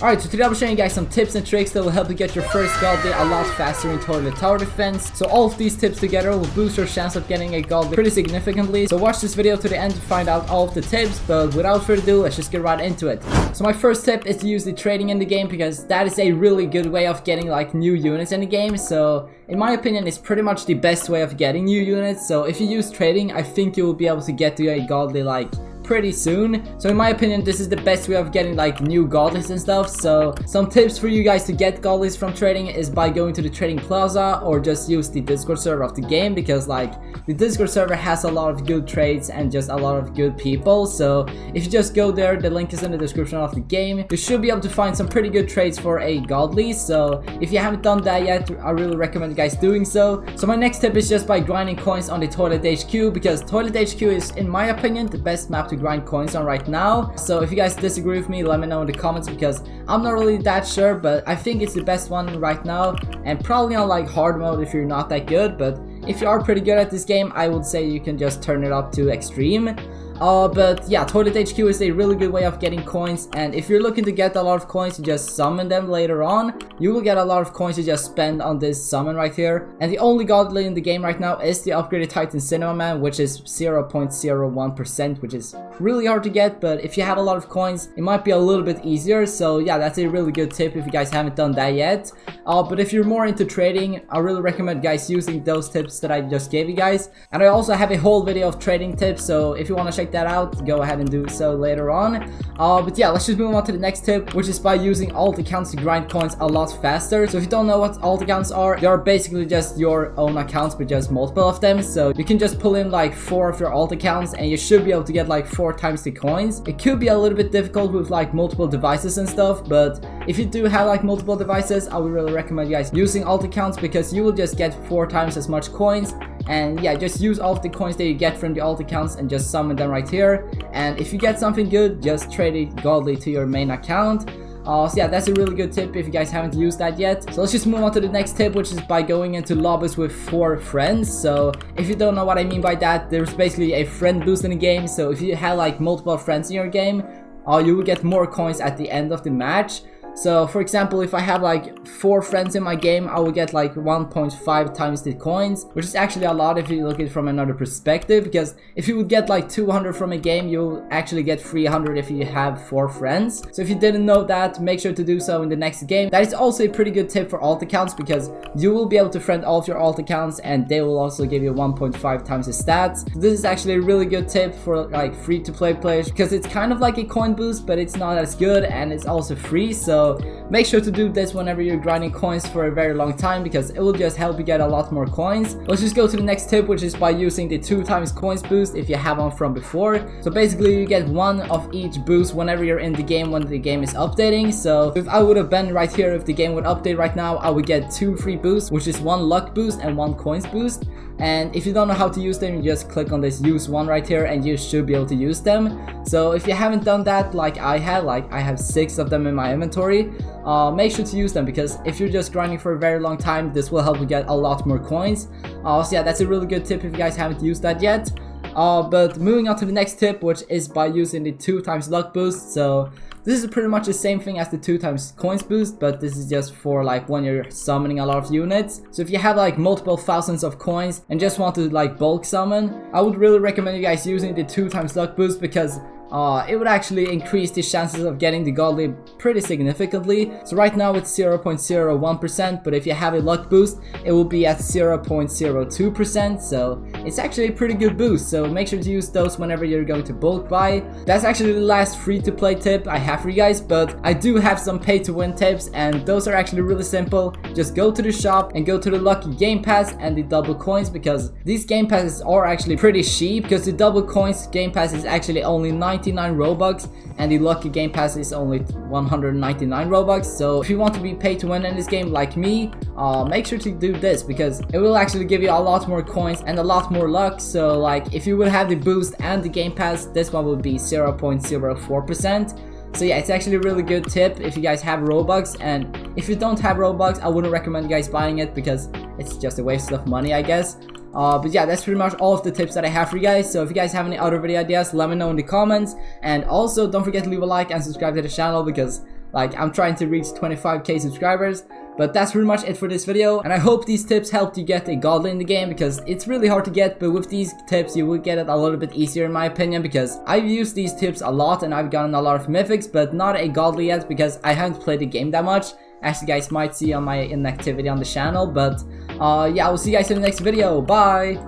Alright, so today I'll be showing you guys some tips and tricks that will help you get your first godly a lot faster in toilet tower defense. So all of these tips together will boost your chance of getting a godly pretty significantly. So watch this video to the end to find out all of the tips, but without further ado, let's just get right into it. So my first tip is to use the trading in the game, because that is a really good way of getting like new units in the game. So in my opinion, it's pretty much the best way of getting new units. So if you use trading, I think you will be able to get to a godly like pretty soon. So in my opinion, this is the best way of getting like new godlies and stuff. So some tips for you guys to get godlies from trading is by going to the trading plaza, or just use the Discord server of the game, because like the Discord server has a lot of good trades and just a lot of good people. So if you just go there, the link is in the description of the game, you should be able to find some pretty good trades for a godly. So if you haven't done that yet, I really recommend you guys doing so. So my next tip is just by grinding coins on the Toilet HQ, because Toilet HQ is, in my opinion, the best map to grind coins on right now. So if you guys disagree with me, let me know in the comments, because I'm not really that sure, but I think it's the best one right now, and probably on like hard mode if you're not that good. But if you are pretty good at this game, I would say you can just turn it up to extreme. But yeah, Toilet HQ is a really good way of getting coins, and if you're looking to get a lot of coins, you just summon them later on. You will get a lot of coins to just spend on this summon right here. And the only godly in the game right now is the upgraded Titan Cinema Man, which is 0.01%, which is really hard to get. But if you have a lot of coins, it might be a little bit easier. So yeah, that's a really good tip if you guys haven't done that yet. But if you're more into trading, I really recommend guys using those tips that I just gave you guys. And I also have a whole video of trading tips, so if you want to check that out, go ahead and do so later on. But yeah, let's just move on to the next tip, which is by using alt accounts to grind coins a lot faster. So if you don't know what alt accounts are, they are basically just your own accounts, but just multiple of them. So you can just pull in like 4 of your alt accounts, and you should be able to get like 4 times the coins. It could be a little bit difficult with like multiple devices and stuff, but if you do have like multiple devices, I would really recommend you guys using alt accounts, because you will just get 4 times as much coins. And yeah, just use all of the coins that you get from the alt accounts and just summon them right here. And if you get something good, just trade it godly to your main account. So yeah, that's a really good tip if you guys haven't used that yet. So let's just move on to the next tip, which is by going into lobbies with 4 friends. So if you don't know what I mean by that, there's basically a friend boost in the game. So if you have like multiple friends in your game, you will get more coins at the end of the match. So for example, if I have like 4 friends in my game, I will get like 1.5 times the coins, which is actually a lot if you look at it from another perspective, because if you would get like 200 from a game, you'll actually get 300 if you have 4 friends. So if you didn't know that, make sure to do so in the next game. That is also a pretty good tip for alt accounts, because you will be able to friend all of your alt accounts, and they will also give you 1.5 times the stats. So this is actually a really good tip for like free-to-play players, because it's kind of like a coin boost, but it's not as good, and it's also free. So make sure to do this whenever you're grinding coins for a very long time, because it will just help you get a lot more coins. Let's just go to the next tip, which is by using the 2 times coins boost if you have one from before. So basically you get 1 of each boost whenever you're in the game when the game is updating. So if I would have been right here, if the game would update right now, I would get 2 free boosts, which is 1 luck boost and 1 coins boost. And if you don't know how to use them, you just click on this use one right here, and you should be able to use them. So if you haven't done that like I have 6 of them in my inventory, make sure to use them, because if you're just grinding for a very long time, this will help you get a lot more coins. So yeah, that's a really good tip if you guys haven't used that yet. But moving on to the next tip, which is by using the 2 times luck boost. So this is pretty much the same thing as the 2 times coins boost, but this is just for like when you're summoning a lot of units. So if you have like multiple thousands of coins and just want to like bulk summon, I would really recommend you guys using the 2 times luck boost, because it would actually increase the chances of getting the godly pretty significantly. So right now it's 0.01%, but if you have a luck boost, it will be at 0.02%. So it's actually a pretty good boost. So make sure to use those whenever you're going to bulk buy. That's actually the last free-to-play tip I have for you guys, but I do have some pay-to-win tips, and those are actually really simple. Just go to the shop and go to the lucky game pass and the double coins, because these game passes are actually pretty cheap, because the double coins game pass is actually only 99 Robux, and the lucky game pass is only 199 Robux. So if you want to be paid to win in this game like me, make sure to do this, because it will actually give you a lot more coins and a lot more luck. So like if you would have the boost and the game pass, this one would be 0.04%. So yeah, it's actually a really good tip if you guys have Robux, and if you don't have Robux, I wouldn't recommend you guys buying it, because it's just a waste of money, I guess. But yeah, that's pretty much all of the tips that I have for you guys. So if you guys have any other video ideas, let me know in the comments. And also don't forget to leave a like and subscribe to the channel, because Like, I'm trying to reach 25k subscribers. But that's pretty much it for this video, and I hope these tips helped you get a godly in the game, because it's really hard to get, but with these tips you will get it a little bit easier in my opinion, because I've used these tips a lot and I've gotten a lot of mythics, but not a godly yet because I haven't played the game that much, as you guys might see on my inactivity on the channel. But yeah, I will see you guys in the next video. Bye!